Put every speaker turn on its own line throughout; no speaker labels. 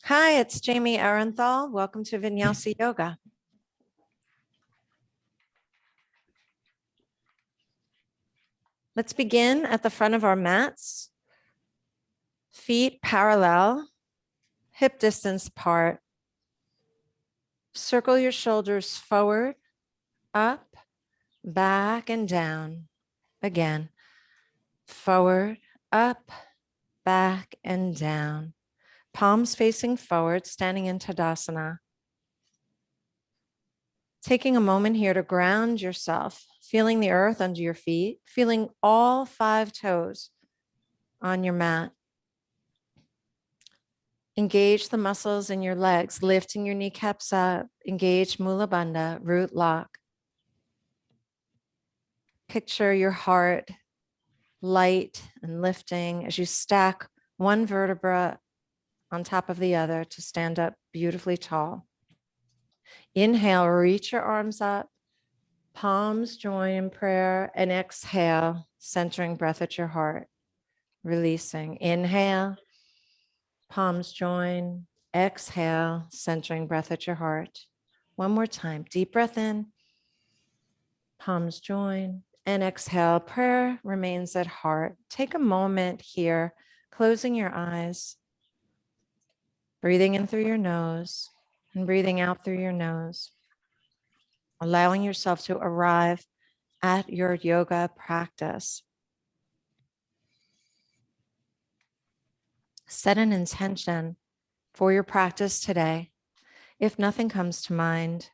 Hi, it's Jamie Arenthal. Welcome to Vinyasa Yoga. Let's begin at the front of our mats. Feet parallel, hip distance apart. Circle your shoulders forward, up, back, and down. Again, forward, up, back, and down. Palms facing forward, standing in Tadasana. Taking a moment here to ground yourself, feeling the earth under your feet, feeling all 5 toes on your mat. Engage the muscles in your legs, lifting your kneecaps up. Engage Mula Bandha, root lock. Picture your heart light and lifting as you stack one vertebra on top of the other to stand up beautifully tall. Inhale, reach your arms up, palms join in prayer, and exhale, centering breath at your heart, releasing. Inhale, palms join, exhale, centering breath at your heart. One more time, deep breath in, palms join, and exhale. Prayer remains at heart. Take a moment here, closing your eyes, breathing in through your nose and breathing out through your nose, allowing yourself to arrive at your yoga practice. Set an intention for your practice today. If nothing comes to mind,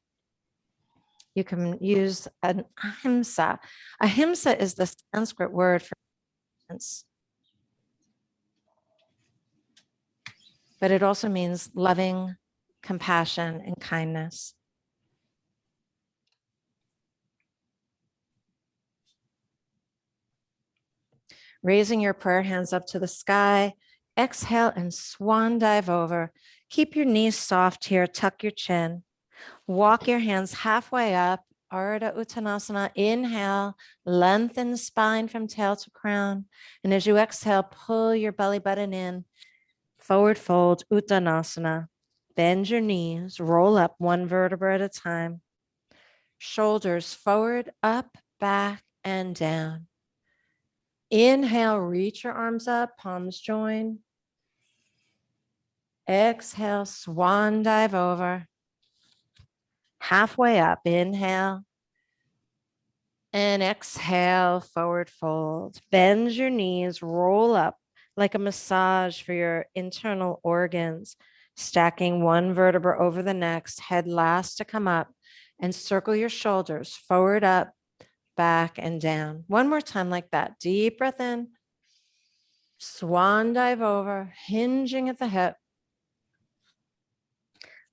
you can use an ahimsa. Ahimsa is the Sanskrit word for violence, but it also means loving, compassion, and kindness. Raising your prayer hands up to the sky, exhale and swan dive over. Keep your knees soft here, tuck your chin. Walk your hands halfway up, Ardha Uttanasana. Inhale, lengthen the spine from tail to crown. And as you exhale, pull your belly button in, forward fold, Uttanasana. Bend your knees, roll up one vertebra at a time. Shoulders forward, up, back, and down. Inhale, reach your arms up, palms join. Exhale, swan dive over. Halfway up, inhale. And exhale, forward fold. Bend your knees, roll up like a massage for your internal organs. Stacking one vertebra over the next, head last to come up, and circle your shoulders forward, up, back, and down. One more time like that. Deep breath in. Swan dive over, hinging at the hip.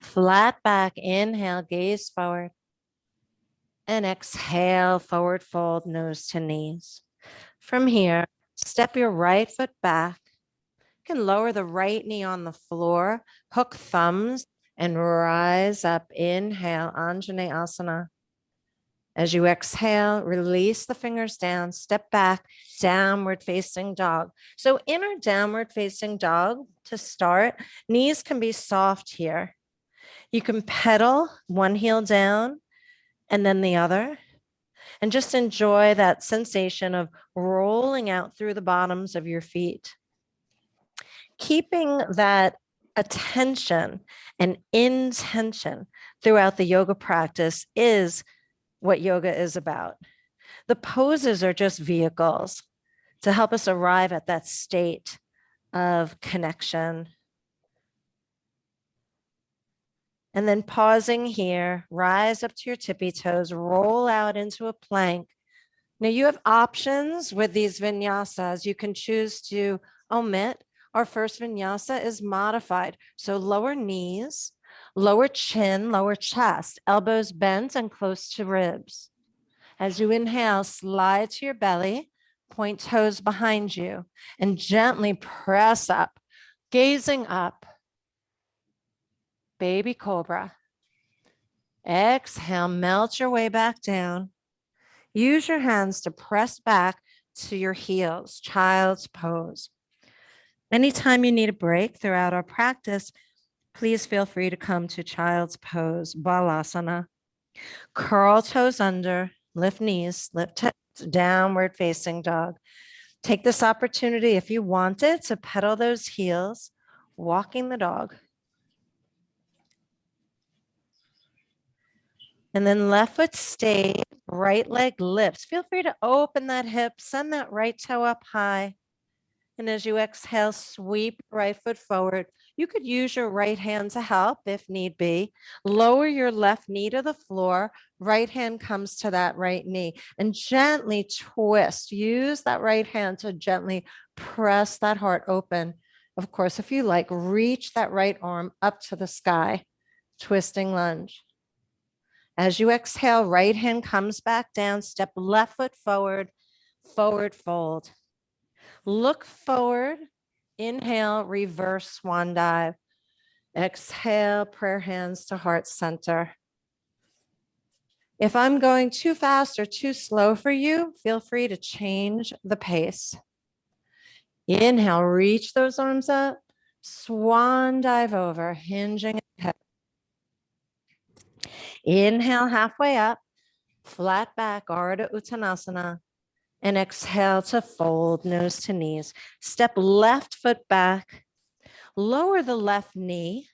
Flat back, inhale, gaze forward. And exhale, forward fold, nose to knees. From here, step your right foot back. You can lower the right knee on the floor, hook thumbs, and rise up. Inhale, Anjaneyasana. As you exhale, release the fingers down, step back, downward facing dog. So in our downward facing dog, to start, knees can be soft here. You can pedal one heel down and then the other, and just enjoy that sensation of rolling out through the bottoms of your feet. Keeping that attention and intention throughout the yoga practice is what yoga is about. The poses are just vehicles to help us arrive at that state of connection. And then pausing here, rise up to your tippy toes, roll out into a plank. Now you have options with these vinyasas. You can choose to omit. Our first vinyasa is modified. So lower knees, lower chin, lower chest, elbows bent and close to ribs. As you inhale, slide to your belly, point toes behind you, and gently press up, gazing up. Baby cobra. Exhale, melt your way back down. Use your hands to press back to your heels, child's pose. Anytime you need a break throughout our practice, Please feel free to come to child's pose, Balasana. Curl toes under, lift knees, lift hips, downward facing dog. Take this opportunity, if you want it, to pedal those heels, walking the dog. And then left foot stays, right leg lifts. Feel free to open that hip, send that right toe up high. And as you exhale, sweep right foot forward. You could use your right hand to help if need be. Lower your left knee to the floor. Right hand comes to that right knee and gently twist. Use that right hand to gently press that heart open. Of course, if you like, reach that right arm up to the sky. Twisting lunge. As you exhale, right hand comes back down. Step left foot forward, forward fold. Look forward, inhale, reverse swan dive. Exhale, prayer hands to heart center. If I'm going too fast or too slow for you, feel free to change the pace. Inhale, reach those arms up, swan dive over, hinging ahead. Inhale, halfway up, flat back, Ardha Uttanasana. And exhale to fold, nose to knees. Step left foot back, lower the left knee.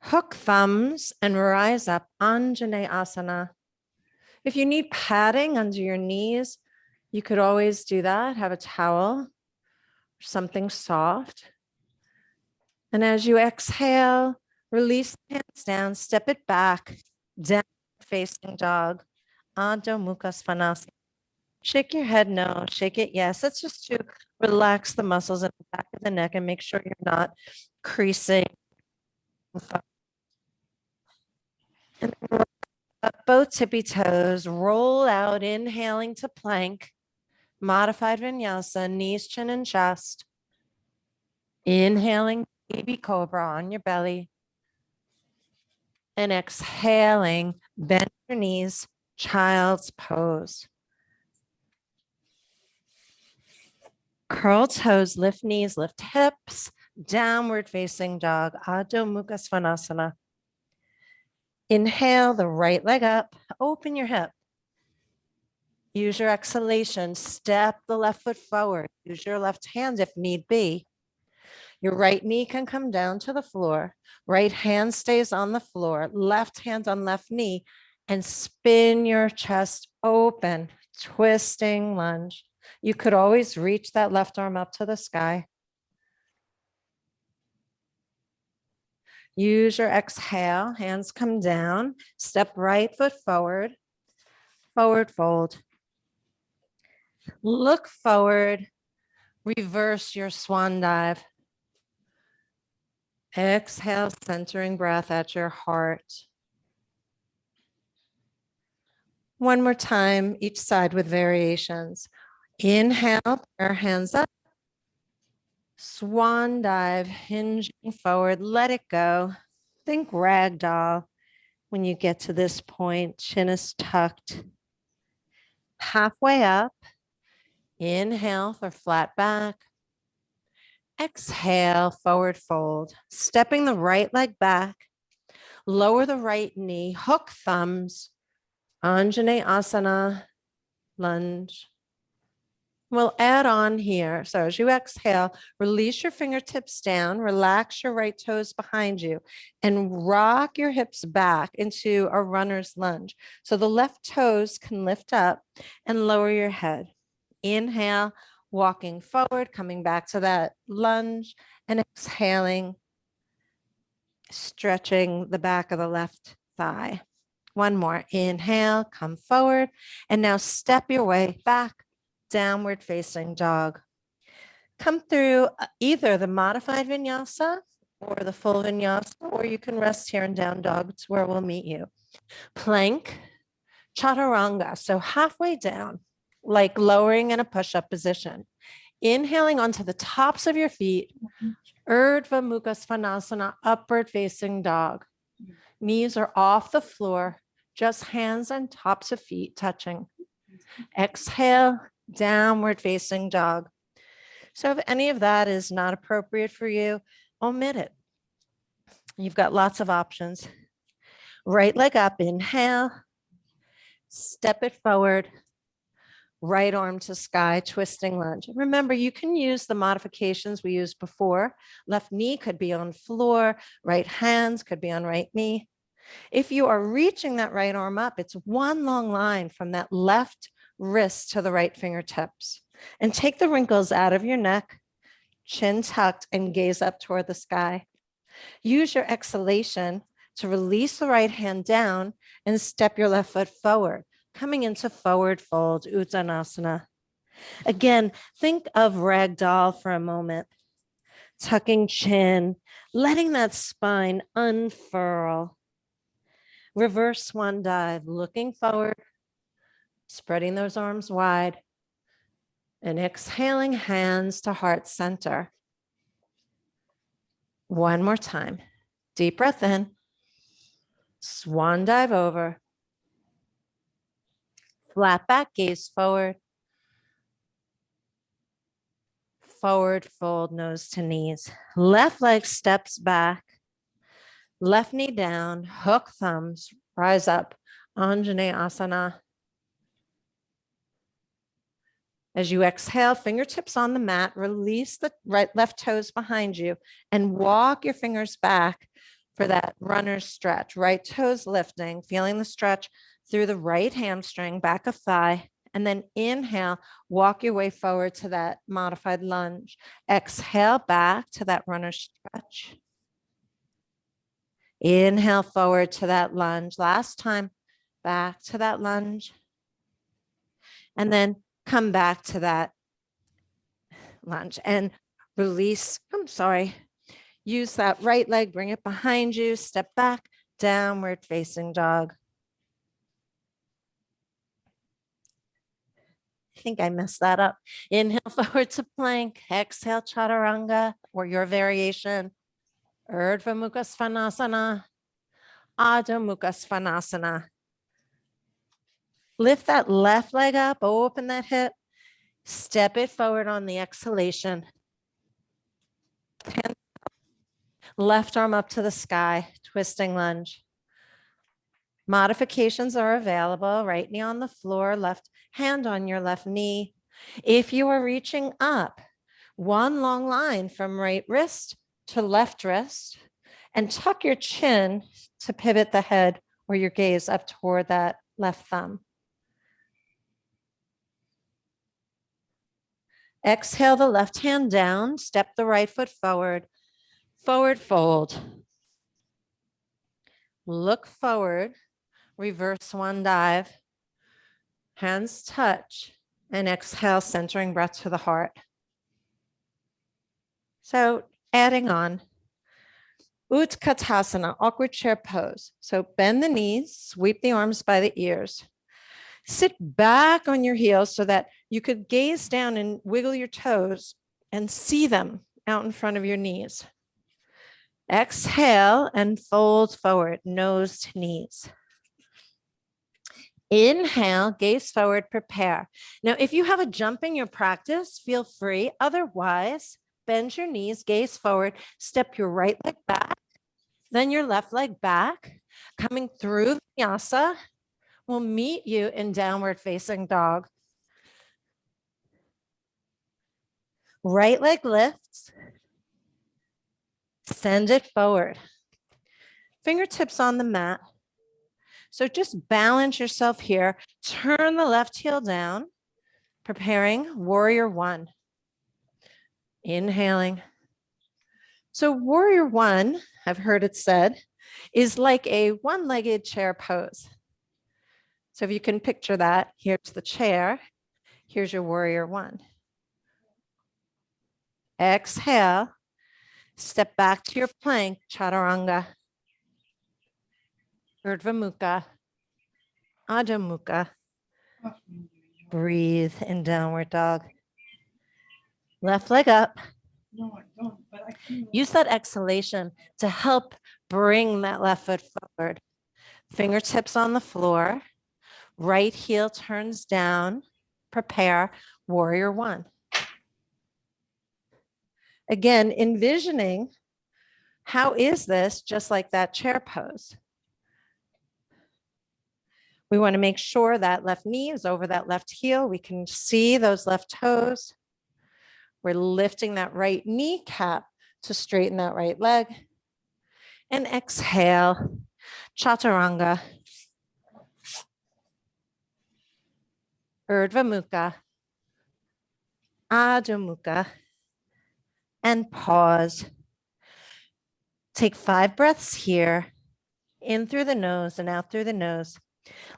Hook thumbs and rise up, Anjaneyasana. If you need padding under your knees, you could always do that. Have a towel, something soft. And as you exhale, release the hands down, step it back, down facing dog, Adho Mukha Svanasana. Shake your head no, shake it yes. That's just to relax the muscles in the back of the neck and make sure you're not creasing. And both tippy toes, roll out, inhaling to plank, modified vinyasa, knees, chin, and chest. Inhaling, baby cobra on your belly. And exhaling, bend your knees, child's pose. Curl toes, lift knees, lift hips, downward facing dog, Adho Mukha Svanasana. Inhale the right leg up, open your hip. Use your exhalation, step the left foot forward. Use your left hand if need be. Your right knee can come down to the floor. Right hand stays on the floor, left hand on left knee, and spin your chest open, twisting lunge. You could always reach that left arm up to the sky. Use your exhale, hands come down, step right foot forward, forward fold. Look forward, reverse your swan dive. Exhale, centering breath at your heart. One more time, each side with variations. Inhale, our hands up. Swan dive, hinging forward, let it go. Think ragdoll when you get to this point, chin is tucked. Halfway up, inhale for flat back. Exhale, forward fold. Stepping the right leg back, lower the right knee, hook thumbs, Anjaneyasana, lunge. We'll add on here. So as you exhale, release your fingertips down, relax your right toes behind you, and rock your hips back into a runner's lunge. So the left toes can lift up and lower your head. Inhale, walking forward, coming back to that lunge, and exhaling, stretching the back of the left thigh. One more. Inhale, come forward, and now step your way back. Downward facing dog. Come through either the modified vinyasa or the full vinyasa, or you can rest here in down dog. It's where we'll meet you. Plank, chaturanga. So halfway down, like lowering in a push-up position. Inhaling onto the tops of your feet, Urdhva Mukha Svanasana, upward facing dog. Knees are off the floor, just hands and tops of feet touching. Exhale, downward facing dog. So if any of that is not appropriate for you, omit it. You've got lots of options. Right leg up, inhale, step it forward, right arm to sky, twisting lunge. Remember, you can use the modifications we used before. Left knee could be on floor, right hands could be on right knee. If you are reaching that right arm up, it's one long line from that left wrist to the right fingertips. And take the wrinkles out of your neck, chin tucked, and gaze up toward the sky. Use your exhalation to release the right hand down and step your left foot forward, coming into forward fold, Uttanasana. Again, think of ragdoll for a moment. Tucking chin, letting that spine unfurl. Reverse swan dive, looking forward, spreading those arms wide, and exhaling, hands to heart center. One more time. Deep breath in. Swan dive over. Flat back, gaze forward. Forward fold, nose to knees. Left leg steps back. Left knee down, hook thumbs, rise up. Anjaneyasana. As you exhale, fingertips on the mat, release the left toes behind you and walk your fingers back for that runner's stretch. Right toes lifting, feeling the stretch through the right hamstring, back of thigh, and then inhale, walk your way forward to that modified lunge. Exhale back to that runner's stretch. Inhale forward to that lunge. Last time, back to that lunge. And then come back to that lunge and release. Use that right leg, bring it behind you, step back, downward facing dog. I think I messed that up. Inhale forward to plank, exhale chaturanga or your variation. Urdhva Mukha Svanasana, Adho Mukha Svanasana. Lift that left leg up, open that hip, step it forward on the exhalation. Hand, left arm up to the sky, twisting lunge. Modifications are available, right knee on the floor, left hand on your left knee. If you are reaching up, one long line from right wrist to left wrist, and tuck your chin to pivot the head or your gaze up toward that left thumb. Exhale the left hand down, step the right foot forward, forward fold. Look forward, reverse swan dive, hands touch, and exhale, centering breath to the heart. So adding on, Uttanasana, awkward chair pose. So bend the knees, sweep the arms by the ears. Sit back on your heels so that you could gaze down and wiggle your toes and see them out in front of your knees. Exhale and fold forward, nose to knees. Inhale, gaze forward, prepare. Now, if you have a jump in your practice, feel free. Otherwise, bend your knees, gaze forward, step your right leg back, then your left leg back, coming through Vinyasa. We'll meet you in downward facing dog. Right leg lifts. Send it forward. Fingertips on the mat. So just balance yourself here. Turn the left heel down. Preparing warrior one. Inhaling. So warrior one, I've heard it said, is like a one-legged chair pose. So if you can picture that, here's the chair. Here's your warrior one. Exhale. Step back to your plank, chaturanga. Urdhva Mukha, Adho Mukha. Breathe in downward dog. Left leg up.
No, I don't, but I can.
Use that exhalation to help bring that left foot forward. Fingertips on the floor. Right heel turns down. Prepare warrior one. Again, envisioning how is this just like that chair pose. We want to make sure that left knee is over that left heel. We can see those left toes. We're lifting that right kneecap to straighten that right leg. And exhale, chaturanga, urdhva mukha, adho mukha, and pause. Take 5 breaths here, in through the nose and out through the nose.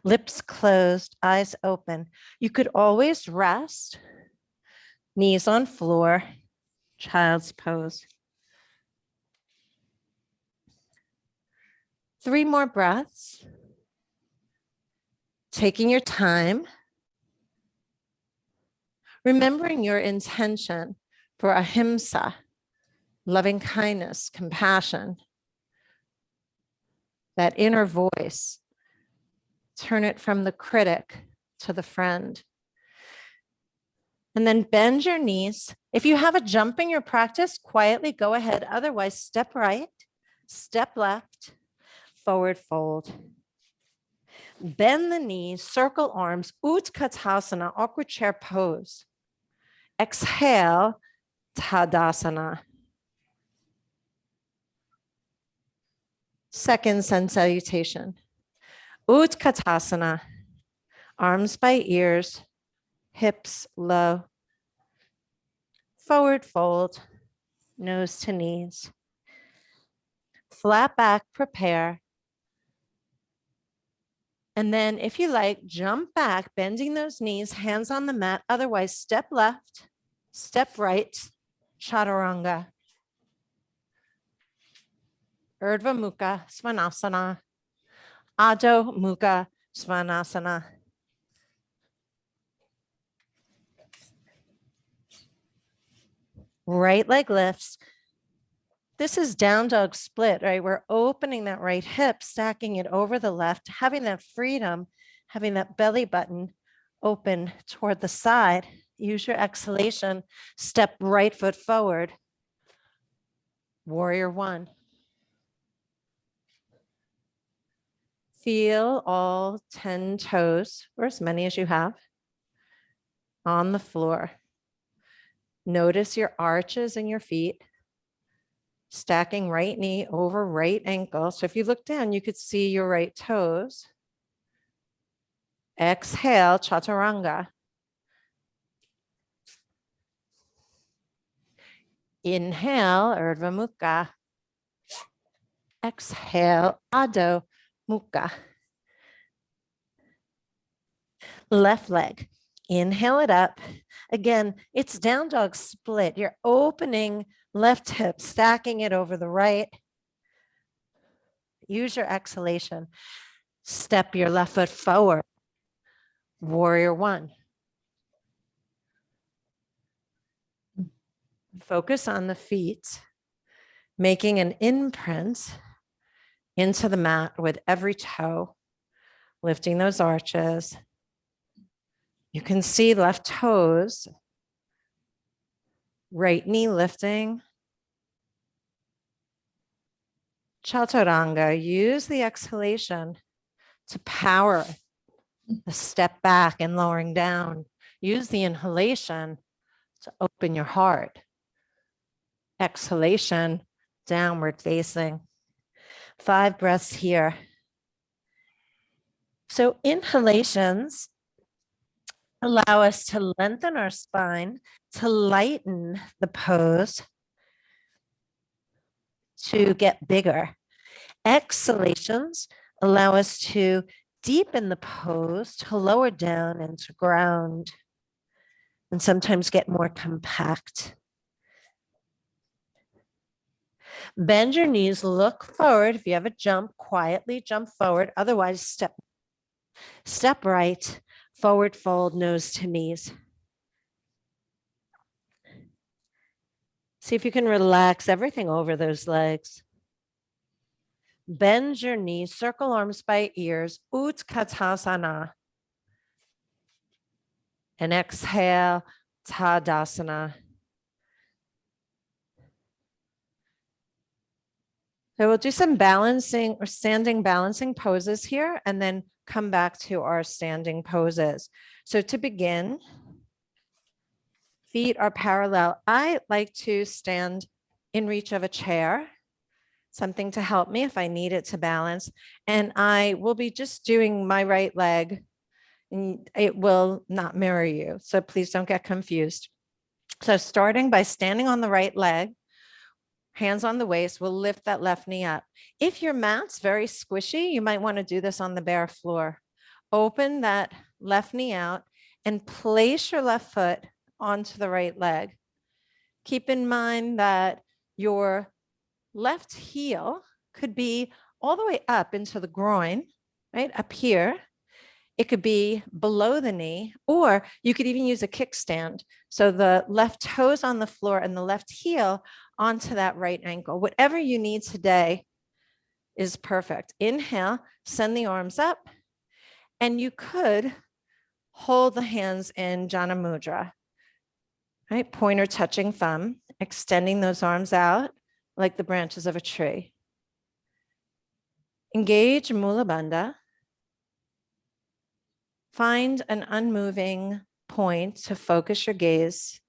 Lips closed, eyes open. You could always rest, knees on floor, child's pose. 3 more breaths. Taking your time. Remembering your intention for ahimsa, loving kindness, compassion, that inner voice. Turn it from the critic to the friend. And then bend your knees. If you have a jump in your practice, quietly go ahead. Otherwise, step right, step left, forward fold. Bend the knees, circle arms, Uttanasana, awkward chair pose. Exhale, Tadasana. Second sun salutation. Uttanasana, arms by ears, hips low. Forward fold, nose to knees. Flat back, prepare. And then if you like, jump back, bending those knees, hands on the mat. Otherwise, step left, step right, chaturanga. Urdhva mukha, svanasana. Adho mukha, svanasana. Right leg lifts. This is down dog split, right? We're opening that right hip, stacking it over the left, having that freedom, having that belly button open toward the side. Use your exhalation, step right foot forward. Warrior 1. Feel all 10 toes, or as many as you have, on the floor. Notice your arches in your feet. Stacking right knee over right ankle. So if you look down, you could see your right toes. Exhale, chaturanga. Inhale, urdhva mukha. Exhale, adho mukha. Left leg. Inhale it up. Again, it's down dog split. You're opening left hip, stacking it over the right. Use your exhalation. Step your left foot forward. Warrior 1. Focus on the feet, making an imprint into the mat with every toe, lifting those arches. You can see left toes, right knee lifting. Chaturanga, use the exhalation to power the step back and lowering down. Use the inhalation to open your heart. Exhalation, downward facing. 5 breaths here. So inhalations allow us to lengthen our spine, to lighten the pose, to get bigger. Exhalations allow us to deepen the pose, to lower down and to ground, and sometimes get more compact. Bend your knees, look forward. If you have a jump, quietly jump forward. Otherwise, step right, forward fold, nose to knees. See if you can relax everything over those legs. Bend your knees, circle arms by ears, Uttanasana. And exhale, Tadasana. So we'll do some balancing or standing balancing poses here and then come back to our standing poses. So to begin, feet are parallel. I like to stand in reach of a chair, something to help me if I need it to balance. And I will be just doing my right leg, and it will not mirror you. So please don't get confused. So starting by standing on the right leg, hands on the waist, we'll lift that left knee up. If your mat's very squishy, you might want to do this on the bare floor. Open that left knee out and place your left foot onto the right leg. Keep in mind that your left heel could be all the way up into the groin, right up here. It could be below the knee, or you could even use a kickstand. So the left toes on the floor and the left heel onto that right ankle. Whatever you need today is perfect. Inhale, send the arms up, and you could hold the hands in Jana Mudra, right? Pointer touching thumb, extending those arms out like the branches of a tree. Engage Mula Bandha. Find an unmoving point to focus your gaze.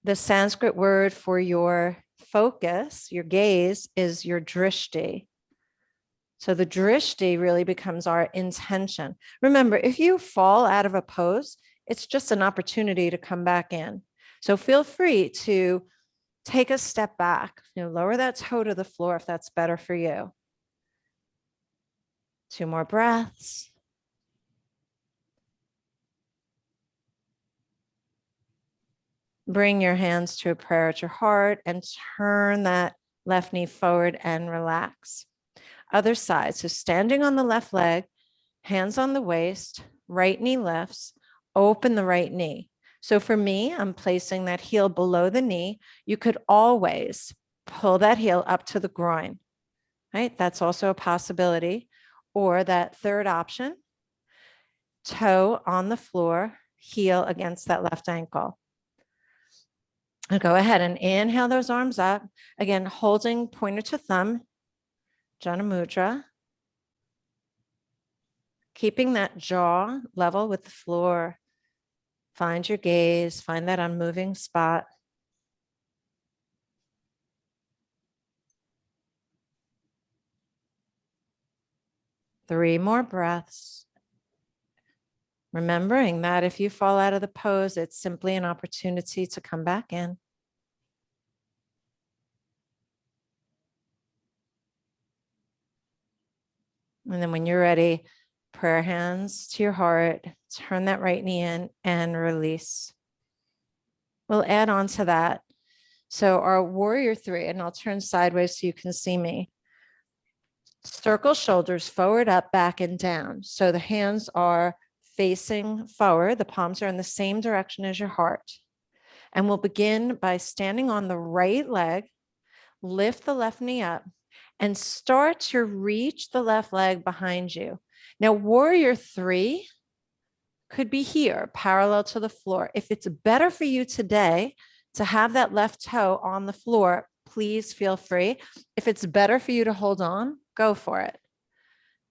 The Sanskrit word for your focus, your gaze, is your drishti. So the drishti really becomes our intention. Remember, if you fall out of a pose, it's just an opportunity to come back in. So feel free to take a step back, lower that toe to the floor if that's better for you. 2 more breaths. Bring your hands to a prayer at your heart and turn that left knee forward and relax. Other side. So standing on the left leg, hands on the waist, right knee lifts, open the right knee. So for me, I'm placing that heel below the knee. You could always pull that heel up to the groin, right? That's also a possibility. Or that third option, toe on the floor, heel against that left ankle. And go ahead and inhale those arms up. Again, holding pointer to thumb, Jana Mudra. Keeping that jaw level with the floor. Find your gaze, find that unmoving spot. Three more breaths. Remembering that if you fall out of the pose, it's simply an opportunity to come back in. And then when you're ready, prayer hands to your heart, turn that right knee in and release. We'll add on to that. So our warrior 3, and I'll turn sideways so you can see me. Circle shoulders forward, up, back, and down. So the hands are facing forward. The palms are in the same direction as your heart. And we'll begin by standing on the right leg, lift the left knee up, and start to reach the left leg behind you. Now, warrior 3 could be here, parallel to the floor. If it's better for you today to have that left toe on the floor, please feel free. If it's better for you to hold on, go for it,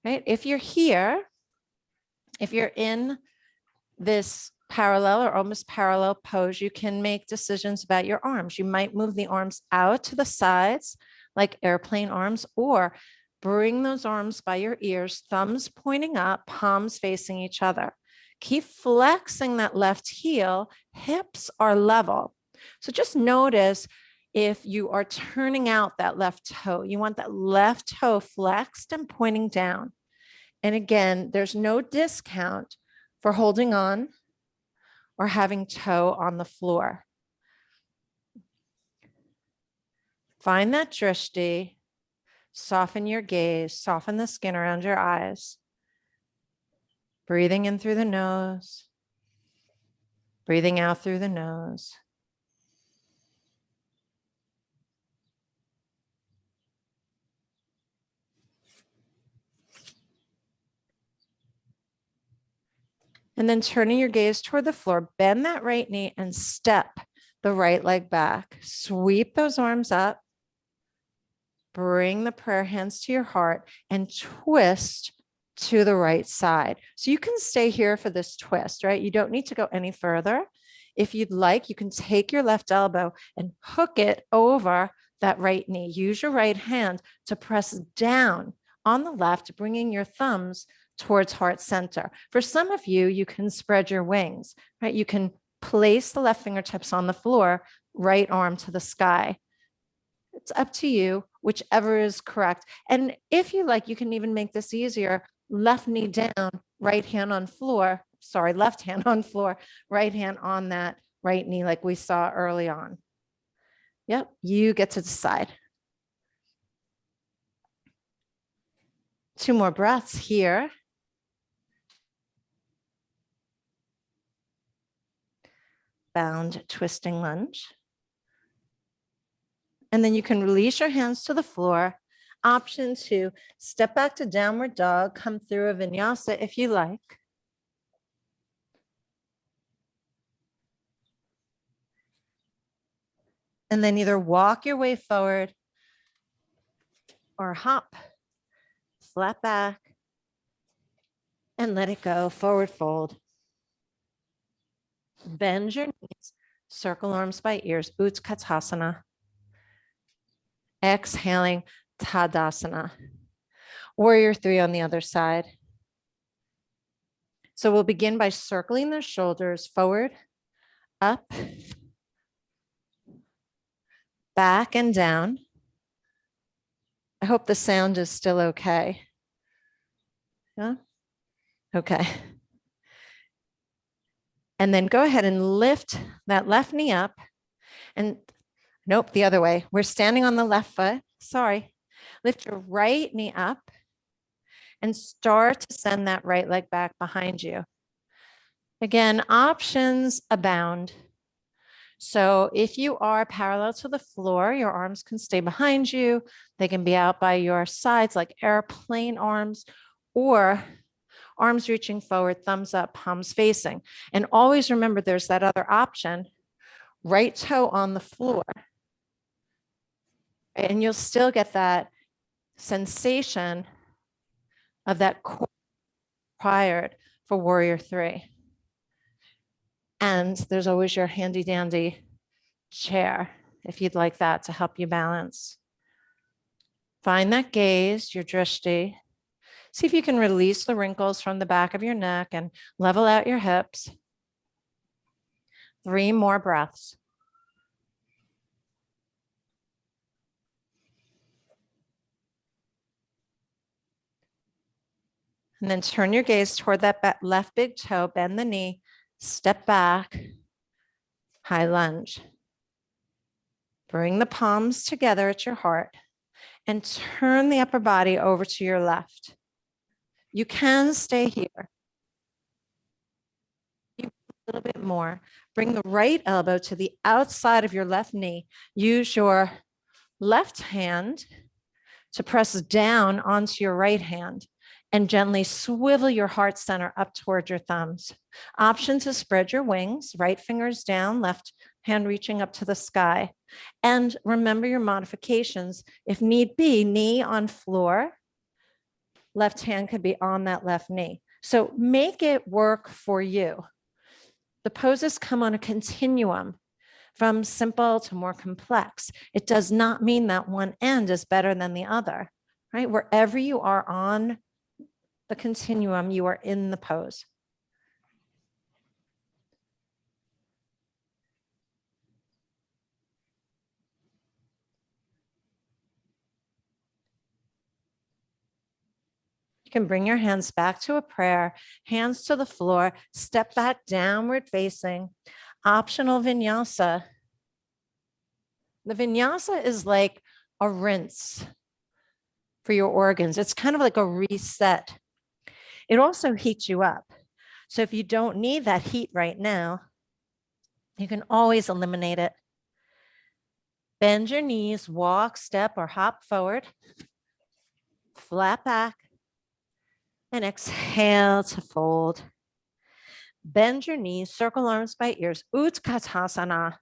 right? If you're here, if you're in this parallel or almost parallel pose, you can make decisions about your arms. You might move the arms out to the sides like airplane arms, or bring those arms by your ears, thumbs pointing up, palms facing each other. Keep flexing that left heel, hips are level. So just notice if you are turning out that left toe, you want that left toe flexed and pointing down. And again, there's no discount for holding on or having toe on the floor. Find that drishti, soften your gaze, soften the skin around your eyes. Breathing in through the nose, breathing out through the nose. And then turning your gaze toward the floor, bend that right knee and step the right leg back. Sweep those arms up. Bring the prayer hands to your heart and twist to the right side. So you can stay here for this twist, right? You don't need to go any further. If you'd like, you can take your left elbow and hook it over that right knee. Use your right hand to press down on the left, bringing your thumbs towards heart center. For some of you, you can spread your wings, right? You can place the left fingertips on the floor, right arm to the sky. It's up to you, whichever is correct. And if you like, you can even make this easier. Left knee down, right hand on floor. Sorry, left hand on floor, right hand on that right knee like we saw early on. Yep, you get to decide. 2 more breaths here. Bound twisting lunge. And then you can release your hands to the floor. Option 2, step back to downward dog, come through a vinyasa if you like. And then either walk your way forward or hop, flat back, and let it go, forward fold. Bend your knees, circle arms by ears, Uttanasana. Exhaling, Tadasana. Warrior 3 on the other side. So we'll begin by circling the shoulders forward, up, back and down. I hope the sound is still okay. Yeah? Okay. And then go ahead and lift that left knee up. And nope, the other way. We're standing on the left foot. Sorry. Lift your right knee up and start to send that right leg back behind you. Again, options abound. So if you are parallel to the floor, your arms can stay behind you. They can be out by your sides like airplane arms, or arms reaching forward, thumbs up, palms facing. And always remember there's that other option, right toe on the floor. And you'll still get that sensation of that core required for warrior 3. And there's always your handy dandy chair if you'd like that to help you balance. Find that gaze, your drishti. See if you can release the wrinkles from the back of your neck and level out your hips. 3 more breaths. And then turn your gaze toward that left big toe, bend the knee, step back, high lunge. Bring the palms together at your heart and turn the upper body over to your left. You can stay here. A little bit more. Bring the right elbow to the outside of your left knee. Use your left hand to press down onto your right hand and gently swivel your heart center up toward your thumbs. Option to spread your wings, right fingers down, left hand reaching up to the sky. And remember your modifications. If need be, knee on floor, left hand could be on that left knee. So make it work for you. The poses come on a continuum from simple to more complex. It does not mean that one end is better than the other, right? Wherever you are on the continuum, you are in the pose. You can bring your hands back to a prayer, hands to the floor, step back downward facing. Optional vinyasa. The vinyasa is like a rinse for your organs. It's kind of like a reset. It also heats you up. So if you don't need that heat right now, you can always eliminate it. Bend your knees, walk, step, or hop forward. Flat back. And exhale to fold. Bend your knees, circle arms by ears, Uttanasana.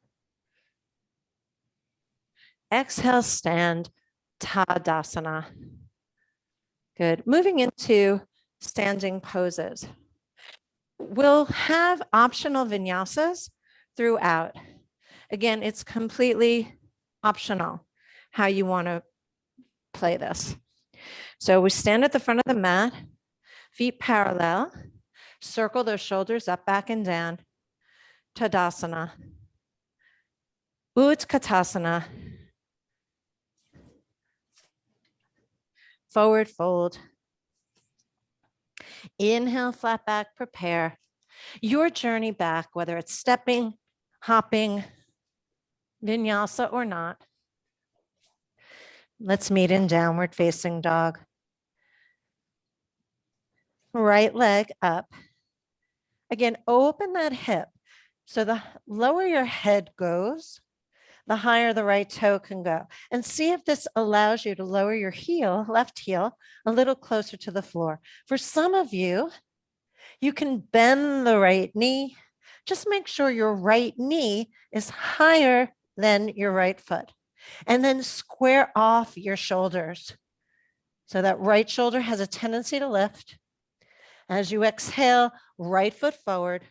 Exhale, stand, Tadasana. Good. Moving into standing poses. We'll have optional vinyasas throughout. Again, it's completely optional how you want to play this. So we stand at the front of the mat, feet parallel, circle those shoulders up, back, and down. Tadasana. Uttanasana. Forward fold. Inhale, flat back, prepare. Your journey back, whether it's stepping, hopping, vinyasa or not. Let's meet in downward facing dog. Right leg up. Again, open that hip. So the lower your head goes, the higher the right toe can go. And see if this allows you to lower your heel, left heel, a little closer to the floor. For some of you, you can bend the right knee. Just make sure your right knee is higher than your right foot. And then square off your shoulders. So that right shoulder has a tendency to lift. As you exhale, right foot forward,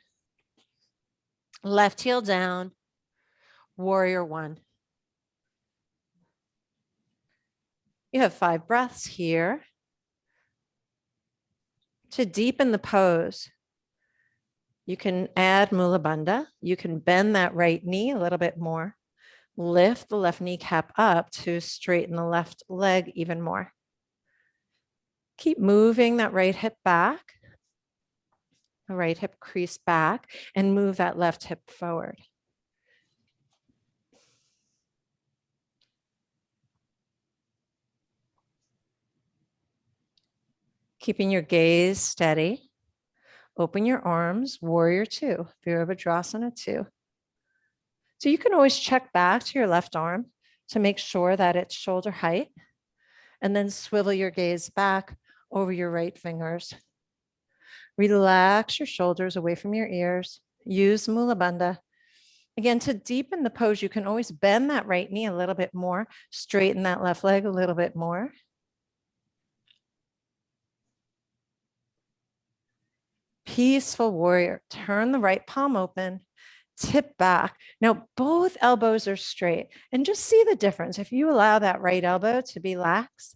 left heel down, warrior one. You have 5 breaths here. To deepen the pose, you can add Mula Bandha. You can bend that right knee a little bit more. Lift the left kneecap up to straighten the left leg even more. Keep moving that right hip back, the right hip crease back, and move that left hip forward. Keeping your gaze steady. Open your arms, warrior two, Virabhadrasana 2. So you can always check back to your left arm to make sure that it's shoulder height, and then swivel your gaze back over your right fingers. Relax your shoulders away from your ears. Use Mula Bandha. Again, to deepen the pose, you can always bend that right knee a little bit more, straighten that left leg a little bit more. Peaceful warrior. Turn the right palm open, tip back. Now, both elbows are straight. And just see the difference. If you allow that right elbow to be lax,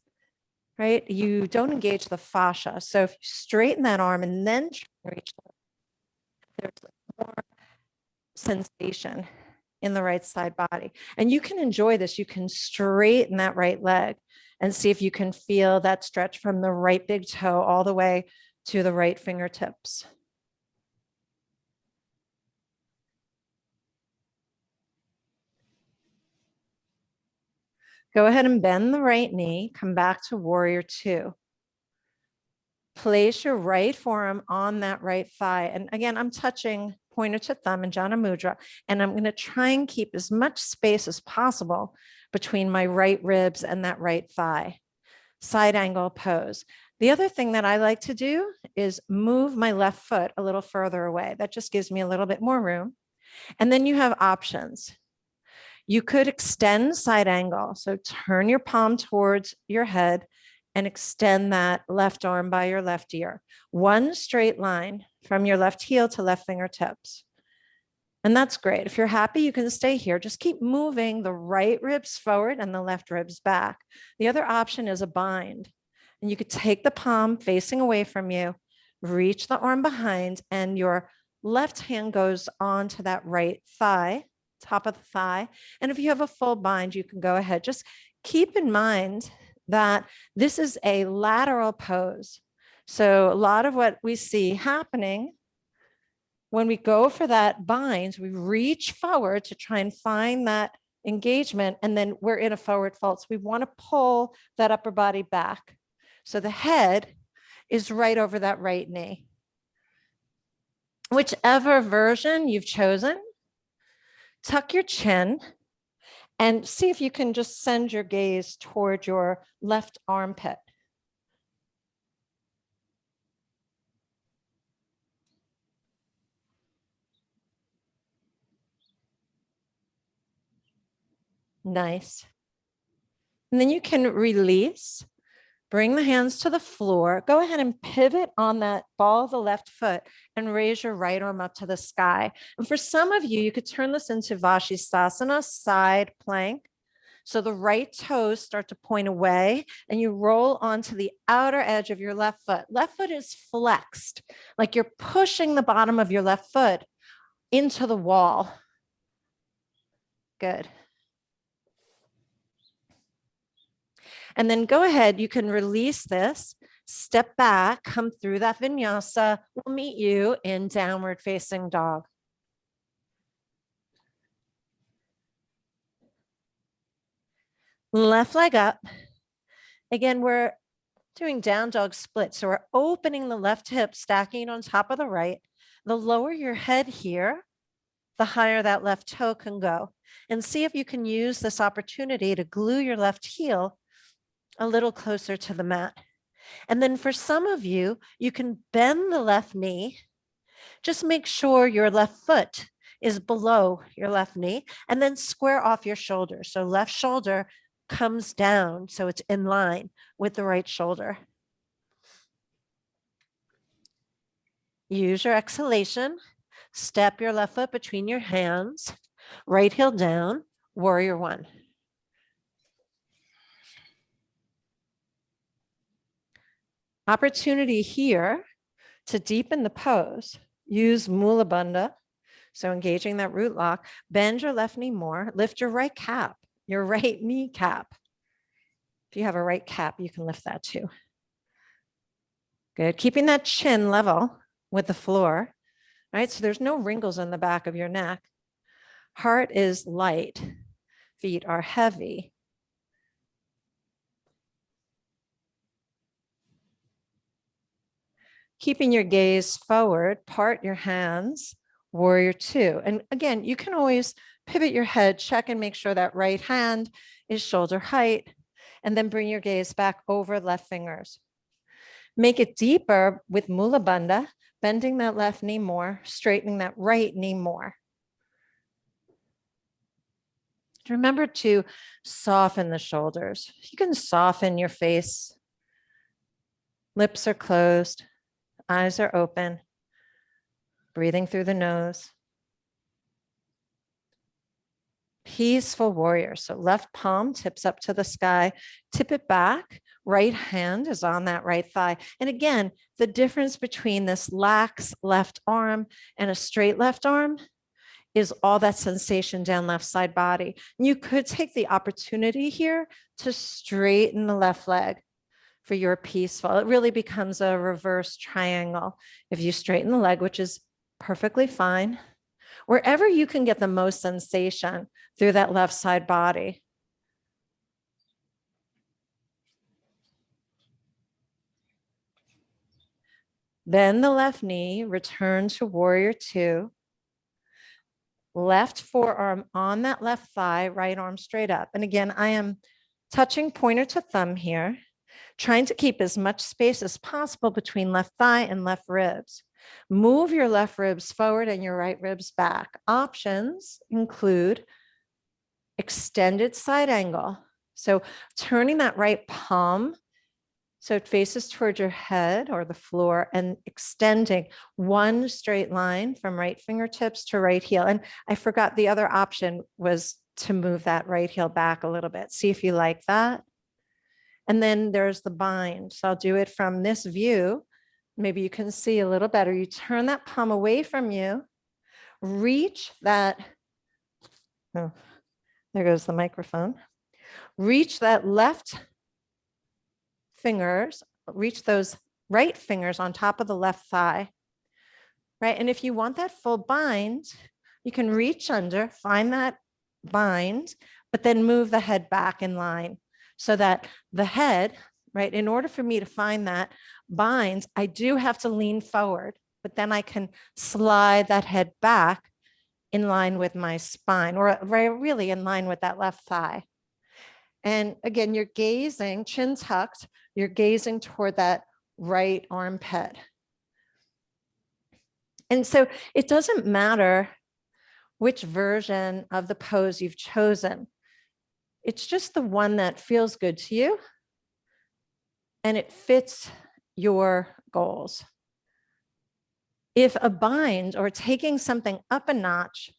right, you don't engage the fascia. So if you straighten that arm and then reach, there's more sensation in the right side body. And you can enjoy this. You can straighten that right leg and see if you can feel that stretch from the right big toe all the way to the right fingertips. Go ahead and bend the right knee, come back to warrior two. Place your right forearm on that right thigh. And again, I'm touching pointer to thumb in Jana Mudra, and I'm going to try and keep as much space as possible between my right ribs and that right thigh. Side angle pose. The other thing that I like to do is move my left foot a little further away. That just gives me a little bit more room. And then you have options. You could extend side angle. So turn your palm towards your head and extend that left arm by your left ear. One straight line from your left heel to left fingertips. And that's great. If you're happy, you can stay here. Just keep moving the right ribs forward and the left ribs back. The other option is a bind. And you could take the palm facing away from you, reach the arm behind, and your left hand goes onto that right thigh, top of the thigh. And if you have a full bind, you can go ahead. Just keep in mind that this is a lateral pose. So a lot of what we see happening when we go for that bind, we reach forward to try and find that engagement, and then we're in a forward fold. So we want to pull that upper body back. So the head is right over that right knee. Whichever version you've chosen, tuck your chin and see if you can just send your gaze toward your left armpit. Nice. And then you can release, bring the hands to the floor. Go ahead and pivot on that ball of the left foot and raise your right arm up to the sky. And for some of you, you could turn this into Vashi Sasana, side plank. So the right toes start to point away and you roll onto the outer edge of your left foot. Left foot is flexed, like you're pushing the bottom of your left foot into the wall. Good. And then go ahead, you can release this, step back, come through that vinyasa. We'll meet you in downward facing dog. Left leg up. Again, we're doing down dog split. So we're opening the left hip, stacking on top of the right. The lower your head here, the higher that left toe can go. And see if you can use this opportunity to glue your left heel a little closer to the mat. And then for some of you, you can bend the left knee. Just make sure your left foot is below your left knee and then square off your shoulder. So left shoulder comes down so it's in line with the right shoulder. Use your exhalation. Step your left foot between your hands. Right heel down, warrior one. Opportunity here to deepen the pose. Use Mula Bandha, so engaging that root lock. Bend your left knee more. Lift your right calf, your right kneecap. If you have a right cap, you can lift that too. Good. Keeping that chin level with the floor, right? So there's no wrinkles in the back of your neck. Heart is light. Feet are heavy. Keeping your gaze forward, part your hands, warrior two. And again, you can always pivot your head, check and make sure that right hand is shoulder height, and then bring your gaze back over left fingers. Make it deeper with Mula Bandha, bending that left knee more, straightening that right knee more. Remember to soften the shoulders. You can soften your face. Lips are closed. Eyes are open, breathing through the nose. Peaceful warrior. So left palm tips up to the sky, tip it back. Right hand is on that right thigh. And again, the difference between this lax left arm and a straight left arm is all that sensation down left side body. You could take the opportunity here to straighten the left leg. For your peaceful, it really becomes a reverse triangle. If you straighten the leg, which is perfectly fine, wherever you can get the most sensation through that left side body. Then the left knee, return to warrior two. Left forearm on that left thigh, right arm straight up. And again, I am touching pointer to thumb here, trying to keep as much space as possible between left thigh and left ribs. Move your left ribs forward and your right ribs back. Options include extended side angle. So turning that right palm so it faces towards your head or the floor and extending one straight line from right fingertips to right heel. And I forgot the other option was to move that right heel back a little bit. See if you like that. And then there's the bind. So I'll do it from this view. Maybe you can see a little better. You turn that palm away from you, reach that, oh, there goes the microphone. Reach that left fingers, reach those right fingers on top of the left thigh, right? And if you want that full bind, you can reach under, find that bind, but then move the head back in line. So that the head, right, in order for me to find that bind, I do have to lean forward, but then I can slide that head back in line with my spine, or really in line with that left thigh. And again, you're gazing, chin tucked, you're gazing toward that right armpit. And so it doesn't matter which version of the pose you've chosen. It's just the one that feels good to you and it fits your goals. If a bind or taking something up a notch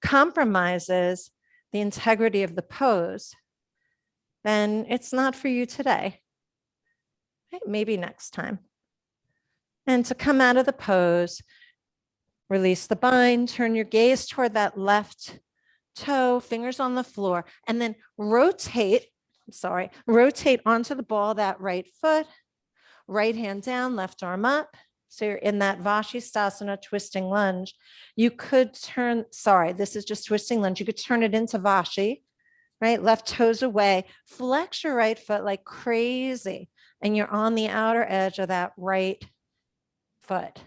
compromises the integrity of the pose, then it's not for you today. Right? Maybe next time. And to come out of the pose, release the bind, turn your gaze toward that left toe, fingers on the floor, and then rotate onto the ball, that right foot, right hand down, left arm up. So you're in that Vashi Sasana twisting lunge. You could turn, this is just twisting lunge. You could turn it into Vashi, right? Left toes away, flex your right foot like crazy. And you're on the outer edge of that right foot.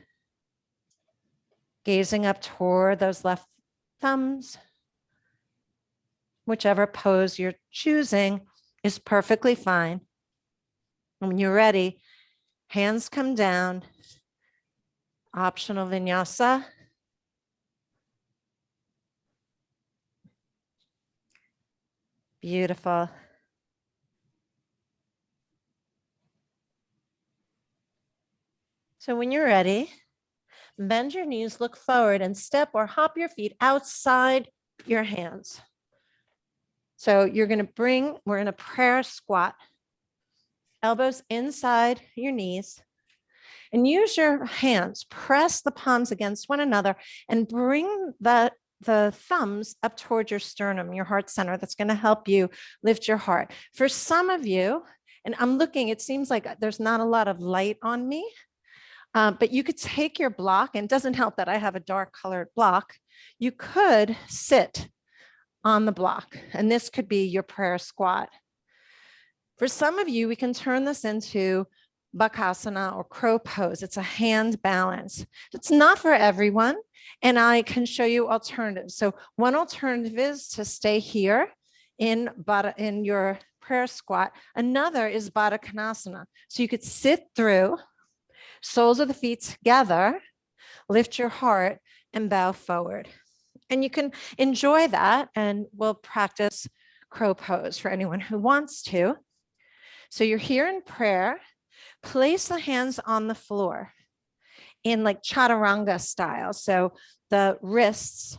Gazing up toward those left thumbs. Whichever pose you're choosing is perfectly fine. When you're ready, hands come down. Optional vinyasa. Beautiful. So when you're ready, bend your knees, look forward, and step or hop your feet outside your hands. So you're going to we're in a prayer squat. Elbows inside your knees. And use your hands, press the palms against one another, and bring the thumbs up towards your sternum, your heart center. That's going to help you lift your heart. For some of you, and I'm looking, it seems like there's not a lot of light on me, but you could take your block, and it doesn't help that I have a dark colored block. You could sit on the block, and this could be your prayer squat. For some of you, we can turn this into Badakanasana or crow pose. It's a hand balance. It's not for everyone, and I can show you alternatives. So one alternative is to stay here in your prayer squat. Another is Badakanasana. So you could sit through, soles of the feet together, lift your heart, and bow forward. And you can enjoy that, and we'll practice crow pose for anyone who wants to. So you're here in prayer. Place the hands on the floor in like chaturanga style. So the wrists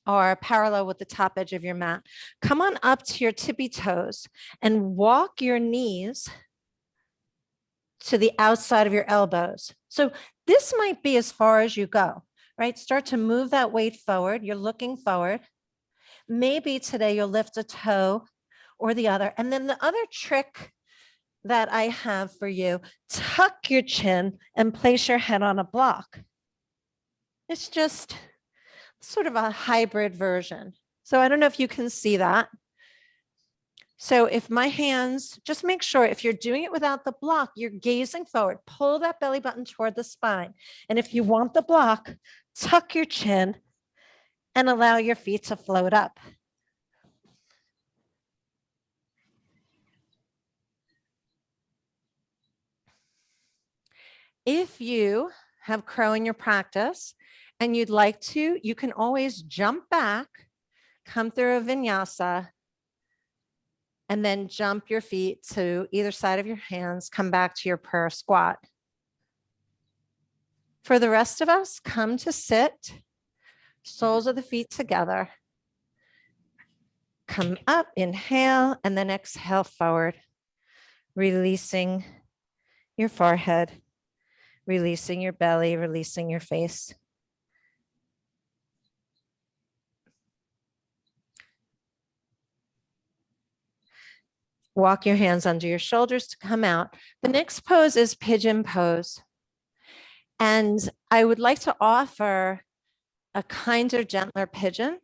are parallel with the top edge of your mat. Come on up to your tippy toes and walk your knees to the outside of your elbows. So this might be as far as you go, right? Start to move that weight forward. You're looking forward. Maybe today you'll lift a toe or the other. And then the other trick that I have for you, tuck your chin and place your head on a block. It's just sort of a hybrid version. So I don't know if you can see that. So if my hands, just make sure if you're doing it without the block, you're gazing forward, pull that belly button toward the spine. And if you want the block, tuck your chin and allow your feet to float up. If you have crow in your practice and you'd like to, you can always jump back, come through a vinyasa, and then jump your feet to either side of your hands, come back to your prayer squat. For the rest of us, come to sit, soles of the feet together. Come up, inhale, and then exhale forward, releasing your forehead, releasing your belly, releasing your face. Walk your hands under your shoulders to come out. The next pose is Pigeon Pose. And I would like to offer a kinder, gentler pigeon.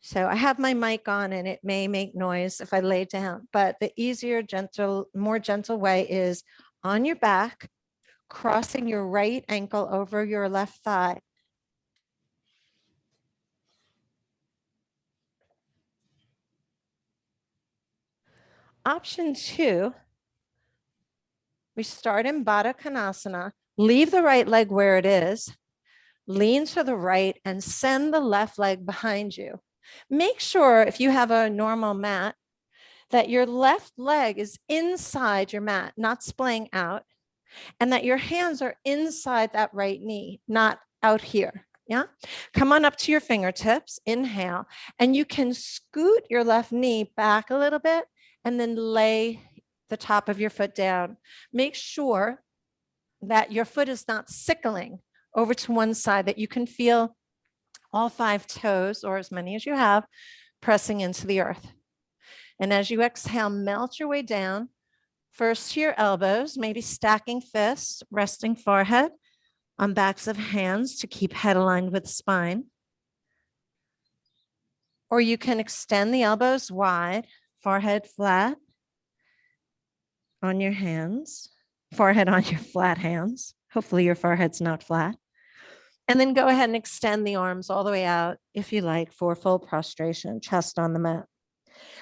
So I have my mic on and it may make noise if I lay down, but the easier, gentle, more gentle way is on your back, crossing your right ankle over your left thigh. Option 2, we start in Badakanasana, leave the right leg where it is, lean to the right and send the left leg behind you. Make sure if you have a normal mat that your left leg is inside your mat, not splaying out, and that your hands are inside that right knee, not out here. Yeah. Come on up to your fingertips, inhale, and you can scoot your left knee back a little bit and then lay the top of your foot down. Make sure that your foot is not sickling over to one side, that you can feel all 5 toes, or as many as you have, pressing into the earth. And as you exhale, melt your way down, first to your elbows, maybe stacking fists, resting forehead on backs of hands to keep head aligned with spine. Or you can extend the elbows wide, forehead flat on your hands, forehead on your flat hands. Hopefully your forehead's not flat. And then go ahead and extend the arms all the way out, if you like, for full prostration, chest on the mat.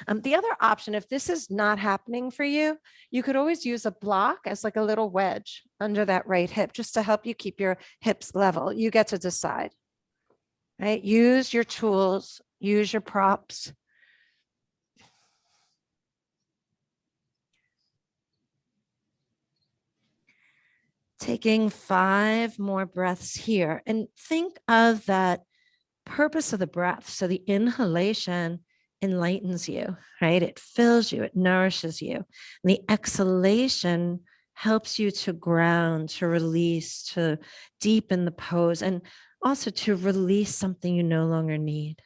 The other option, if this is not happening for you, you could always use a block as like a little wedge under that right hip, just to help you keep your hips level. You get to decide, right? Use your tools, use your props. Taking 5 more breaths here, and think of that purpose of the breath. So the inhalation enlightens you, right? It fills you, it nourishes you. And the exhalation helps you to ground, to release, to deepen the pose, and also to release something you no longer need.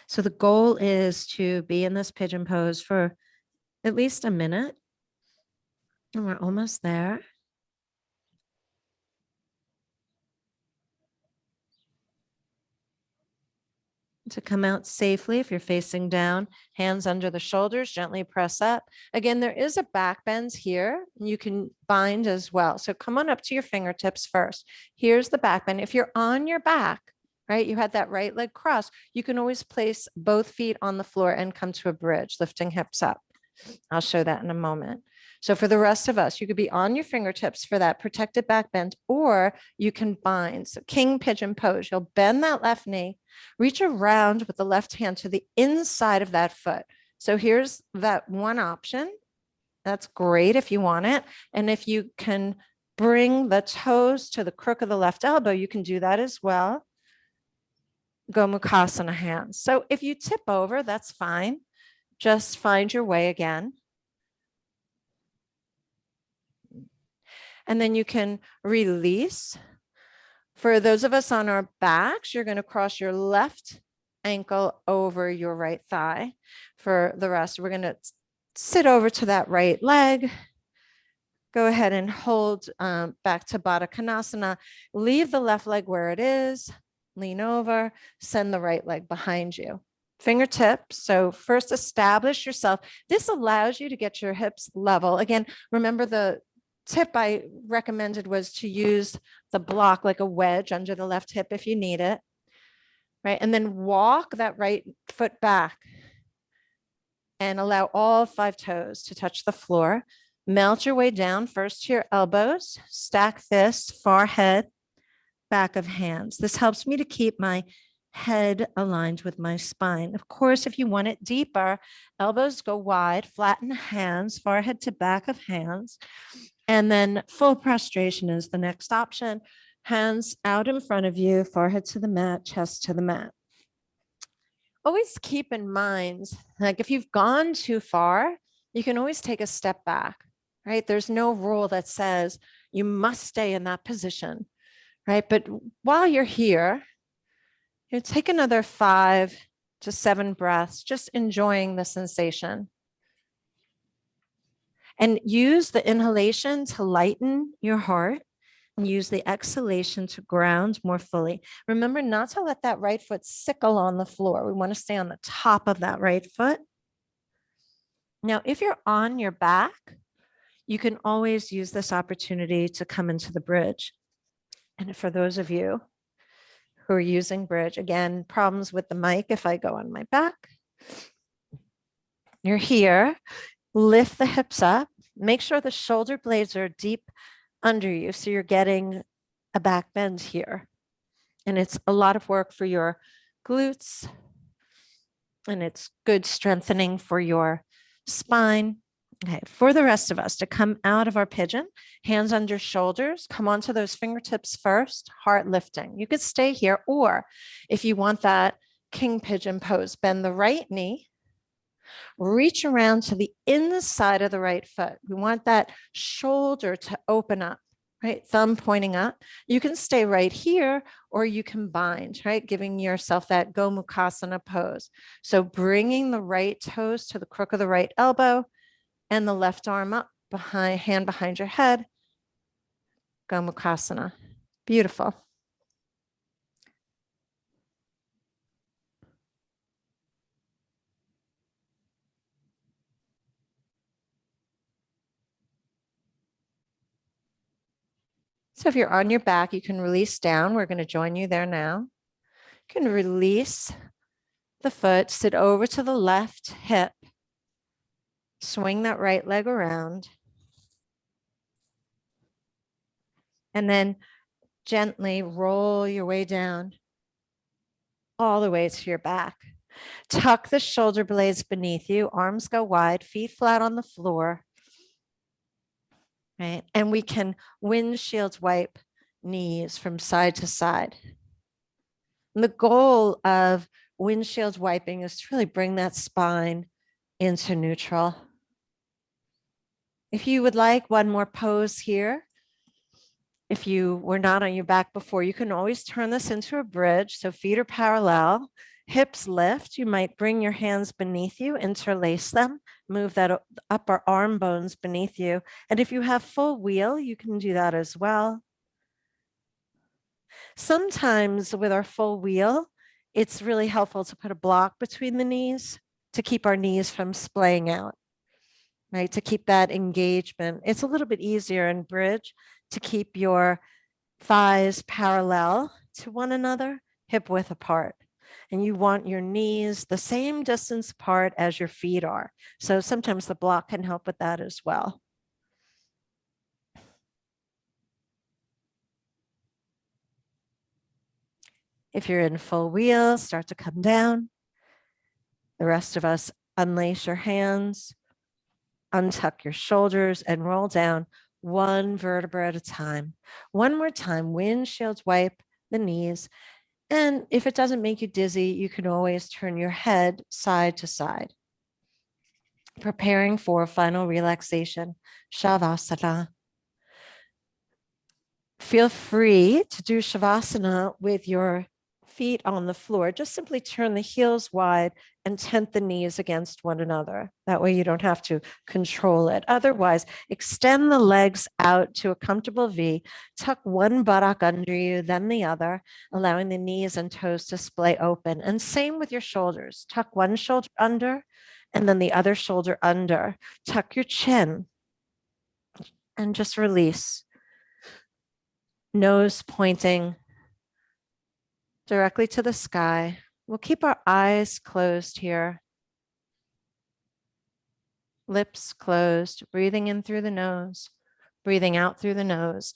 So the goal is to be in this pigeon pose for at least a minute. And we're almost there. To come out safely, if you're facing down, hands under the shoulders, gently press up. Again, there is a back bend here. You can bind as well. So come on up to your fingertips first. Here's the back bend. If you're on your back, right, you had that right leg crossed, you can always place both feet on the floor and come to a bridge, lifting hips up. I'll show that in a moment. So for the rest of us, you could be on your fingertips for that protected back bend, or you can bind. So king pigeon pose, you'll bend that left knee, reach around with the left hand to the inside of that foot. So here's that one option. That's great if you want it. And if you can bring the toes to the crook of the left elbow, you can do that as well. Gomukhasana hands. So if you tip over, that's fine. Just find your way again. And then you can release. For those of us on our backs, you're going to cross your left ankle over your right thigh. For the rest, we're going to sit over to that right leg. Go ahead and hold back to Badakanasana. Leave the left leg where it is. Lean over, send the right leg behind you. Fingertips. So first establish yourself. This allows you to get your hips level. Again, remember the tip I recommended was to use the block like a wedge under the left hip if you need it, right? And then walk that right foot back and allow all 5 toes to touch the floor. Melt your way down first to your elbows, stack fists, forehead, back of hands. This helps me to keep my head aligned with my spine. Of course, if you want it deeper, elbows go wide, flatten hands, forehead to back of hands. And then full prostration is the next option. Hands out in front of you, forehead to the mat, chest to the mat. Always keep in mind, like if you've gone too far, you can always take a step back, right? There's no rule that says you must stay in that position, right? But while you're here, you take another 5 to 7 breaths, just enjoying the sensation. And use the inhalation to lighten your heart and use the exhalation to ground more fully. Remember not to let that right foot sickle on the floor. We want to stay on the top of that right foot. Now, if you're on your back, you can always use this opportunity to come into the bridge. And for those of you who are using bridge, again, problems with the mic if I go on my back. You're here. Lift the hips up. Make sure the shoulder blades are deep under you so you're getting a back bend here. And it's a lot of work for your glutes, and it's good strengthening for your spine. Okay, for the rest of us to come out of our pigeon, hands under shoulders, come onto those fingertips first, heart lifting. You could stay here, or if you want that king pigeon pose, bend the right knee, reach around to the inside of the right foot. We want that shoulder to open up, right? Thumb pointing up. You can stay right here, or you can bind, right? Giving yourself that Gomukhasana pose. So bringing the right toes to the crook of the right elbow and the left arm up, behind, hand behind your head. Gomukhasana. Beautiful. So if you're on your back, you can release down. We're going to join you there now. You can release the foot, sit over to the left hip, swing that right leg around, and then gently roll your way down all the way to your back. Tuck the shoulder blades beneath you, arms go wide, feet flat on the floor, right? And we can windshield wipe knees from side to side. And the goal of windshield wiping is to really bring that spine into neutral. If you would like one more pose here, if you were not on your back before, you can always turn this into a bridge. So feet are parallel, hips lift. You might bring your hands beneath you, interlace them, move that upper arm bones beneath you. And if you have full wheel, you can do that as well. Sometimes with our full wheel, it's really helpful to put a block between the knees to keep our knees from splaying out, right? To keep that engagement. It's a little bit easier in bridge to keep your thighs parallel to one another, hip width apart. And you want your knees the same distance apart as your feet are. So sometimes the block can help with that as well. If you're in full wheel, start to come down. The rest of us, unlace your hands, untuck your shoulders, and roll down one vertebra at a time. One more time, windshield wipe the knees. And if it doesn't make you dizzy, you can always turn your head side to side. Preparing for final relaxation, Shavasala. Feel free to do Shavasana with your feet on the floor. Just simply turn the heels wide and tent the knees against one another. That way you don't have to control it. Otherwise, extend the legs out to a comfortable V. Tuck one buttock under you, then the other, allowing the knees and toes to splay open. And same with your shoulders. Tuck one shoulder under and then the other shoulder under. Tuck your chin and just release. Nose pointing directly to the sky. We'll keep our eyes closed here. Lips closed, breathing in through the nose, breathing out through the nose.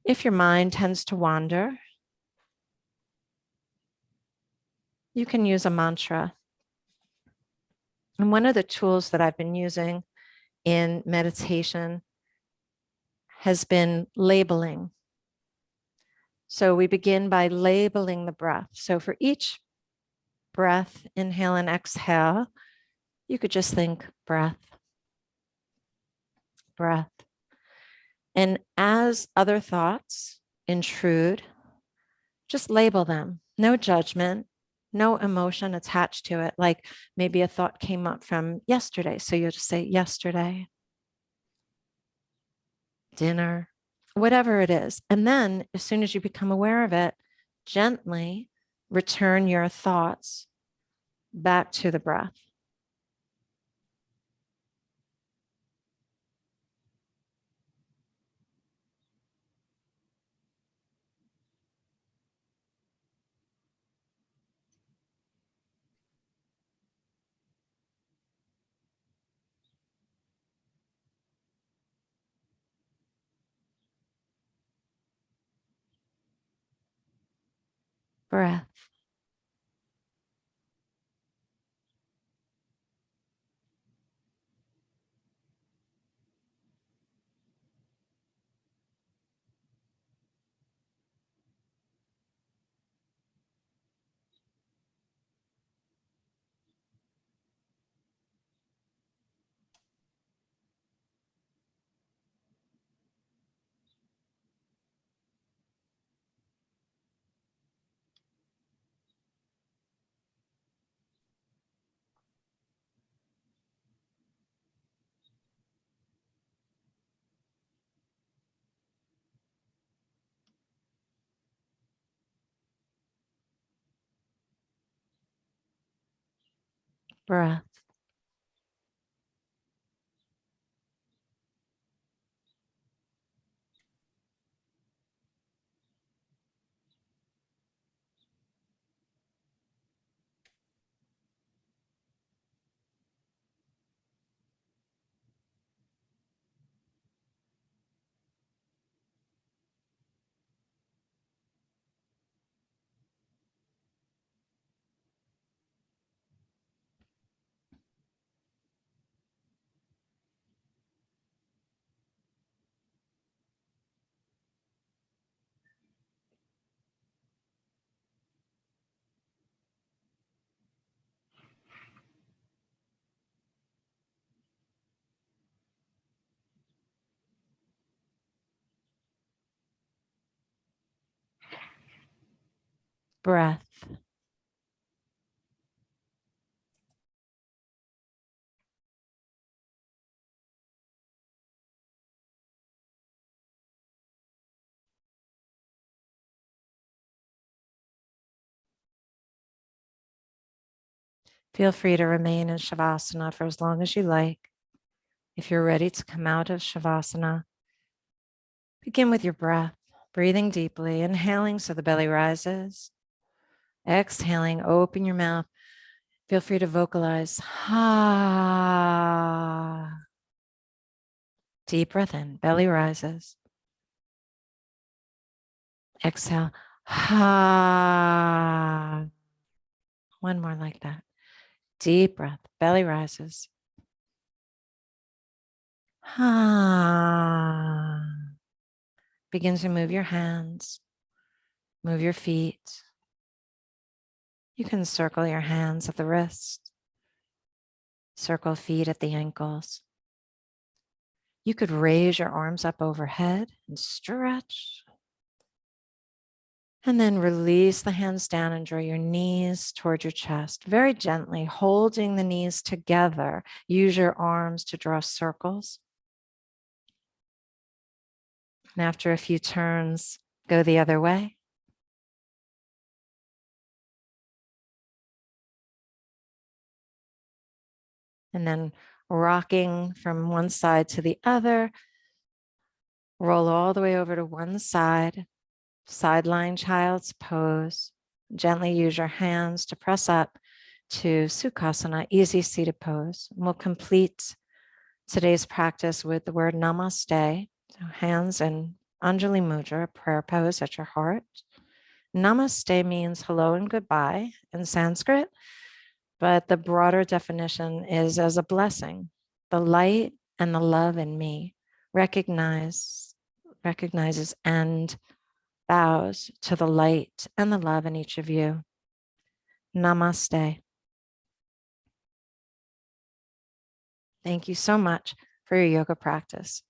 If your mind tends to wander, you can use a mantra. And one of the tools that I've been using in meditation has been labeling. So we begin by labeling the breath. So for each breath, inhale and exhale, you could just think breath, breath. And as other thoughts intrude, just label them. No judgment, no emotion attached to it. Like maybe a thought came up from yesterday. So you'll just say yesterday, dinner, whatever it is. And then as soon as you become aware of it, gently return your thoughts back to the breath. breath. Breath. Breath. Feel free to remain in Shavasana for as long as you like. If you're ready to come out of Shavasana, begin with your breath, breathing deeply, inhaling so the belly rises. Exhaling, open your mouth. Feel free to vocalize, ha. Deep breath in, belly rises. Exhale, ha. One more like that. Deep breath, belly rises. Ha. Begin to move your hands, move your feet. You can circle your hands at the wrist, circle feet at the ankles. You could raise your arms up overhead and stretch. And then release the hands down and draw your knees toward your chest, very gently holding the knees together. Use your arms to draw circles. And after a few turns, go the other way. And then rocking from one side to the other, roll all the way over to one side, sideline child's pose. Gently use your hands to press up to Sukhasana, easy seated pose. And we'll complete today's practice with the word namaste. So hands in Anjali Mudra, prayer pose at your heart. Namaste means hello and goodbye in Sanskrit, but the broader definition is as a blessing. The light and the love in me recognizes and bows to the light and the love in each of you. Namaste. Thank you so much for your yoga practice.